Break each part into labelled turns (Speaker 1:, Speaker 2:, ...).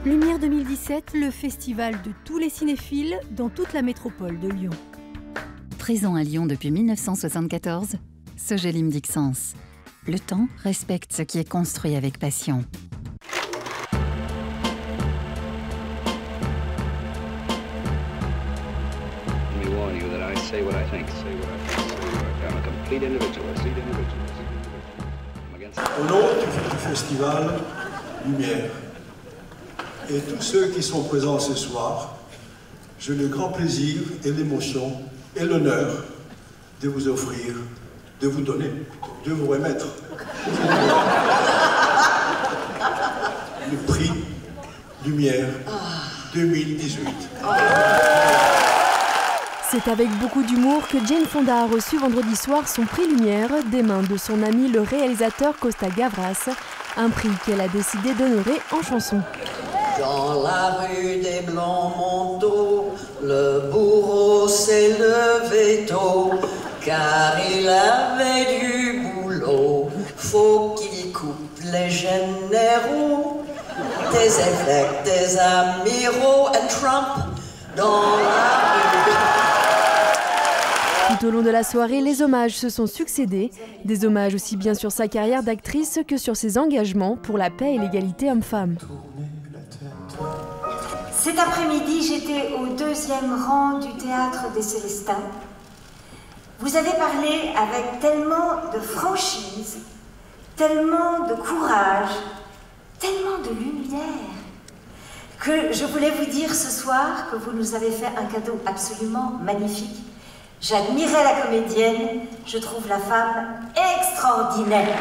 Speaker 1: Lumière 2017, le festival de tous les cinéphiles dans toute la métropole de Lyon.
Speaker 2: Présent à Lyon depuis 1974, Sogelim Dixence. Le temps respecte ce qui est construit avec passion.
Speaker 3: Au nom du festival Lumière et tous ceux qui sont présents ce soir, j'ai le grand plaisir et l'émotion et l'honneur de vous offrir, de vous donner, de vous remettre le prix Lumière 2018.
Speaker 1: C'est avec beaucoup d'humour que Jane Fonda a reçu vendredi soir son prix Lumière des mains de son ami le réalisateur Costa Gavras, un prix qu'elle a décidé d'honorer en chanson.
Speaker 4: Dans la rue des Blancs Manteaux, le bourreau s'est levé tôt, car il avait du boulot. Faut qu'il coupe les généraux, des évêques, des amiraux, et Trump dans la rue.
Speaker 1: Tout au long de la soirée, les hommages se sont succédés. Des hommages aussi bien sur sa carrière d'actrice que sur ses engagements pour la paix et l'égalité homme-femme.
Speaker 5: Cet après-midi, j'étais au 2e rang du Théâtre des Célestins. Vous avez parlé avec tellement de franchise, tellement de courage, tellement de lumière, que je voulais vous dire ce soir que vous nous avez fait un cadeau absolument magnifique. J'admirais la comédienne, je trouve la femme extraordinaire.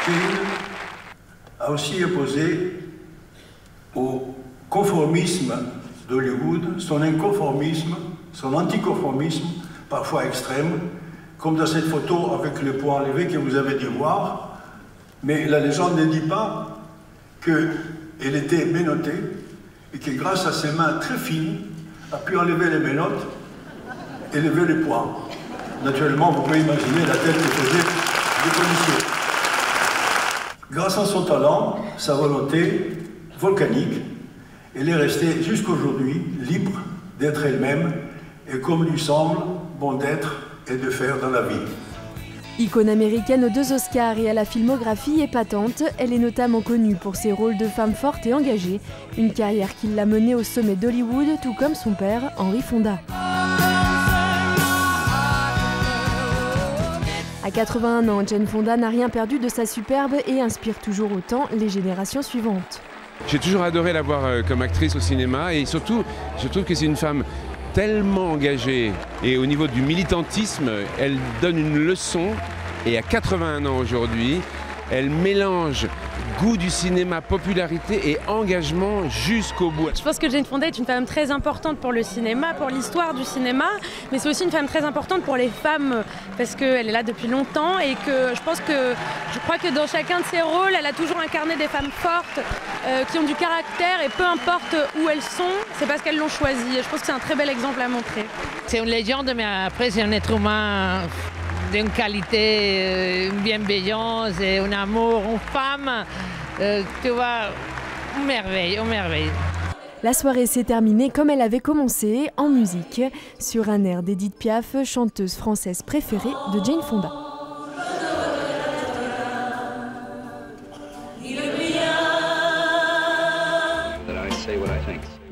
Speaker 3: Jane a aussi opposé au conformisme d'Hollywood son inconformisme, son anticonformisme, parfois extrême, comme dans cette photo avec le poing levé que vous avez dû voir. Mais la légende ne dit pas qu'elle était menottée et que grâce à ses mains très fines, a pu enlever les menottes et lever les poings. Naturellement, vous pouvez imaginer la tête que faisait le policier. Grâce à son talent, sa volonté volcanique, elle est restée jusqu'aujourd'hui libre d'être elle-même et comme lui semble bon d'être et de faire dans la vie.
Speaker 1: Icône américaine aux 2 Oscars et à la filmographie épatante, elle est notamment connue pour ses rôles de femme forte et engagée, une carrière qui l'a menée au sommet d'Hollywood, tout comme son père, Henry Fonda. À 81 ans, Jane Fonda n'a rien perdu de sa superbe et inspire toujours autant les générations suivantes.
Speaker 6: J'ai toujours adoré la voir comme actrice au cinéma et surtout, je trouve que c'est une femme tellement engagée et au niveau du militantisme, elle donne une leçon et à 81 ans aujourd'hui, elle mélange goût du cinéma, popularité et engagement jusqu'au bout.
Speaker 7: Je pense que Jane Fonda est une femme très importante pour le cinéma, pour l'histoire du cinéma, mais c'est aussi une femme très importante pour les femmes parce qu'elle est là depuis longtemps et que je crois que dans chacun de ses rôles, elle a toujours incarné des femmes fortes qui ont du caractère et peu importe où elles sont, c'est parce qu'elles l'ont choisi. Et je pense que c'est un très bel exemple à montrer.
Speaker 8: C'est une légende, mais après c'est un être humain d'une qualité, une bienveillance et un amour, une femme, tu vois, une merveille, une merveille.
Speaker 1: La soirée s'est terminée comme elle avait commencé, en musique, sur un air d'Edith Piaf, chanteuse française préférée de Jane Fonda.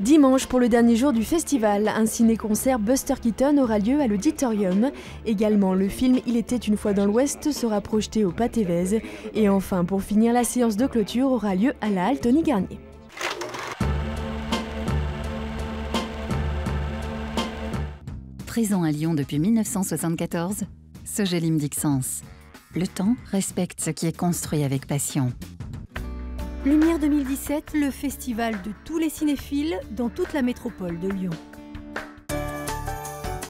Speaker 1: Dimanche, pour le dernier jour du festival, un ciné-concert Buster Keaton aura lieu à l'Auditorium. Également, le film Il était une fois dans l'Ouest sera projeté au Pathé-Vèze. Et enfin, pour finir, la séance de clôture aura lieu à la halle Tony Garnier.
Speaker 2: Présent à Lyon depuis 1974, Sogelim Dixence. Le temps respecte ce qui est construit avec passion.
Speaker 1: Lumière 2017, le festival de tous les cinéphiles dans toute la métropole de Lyon.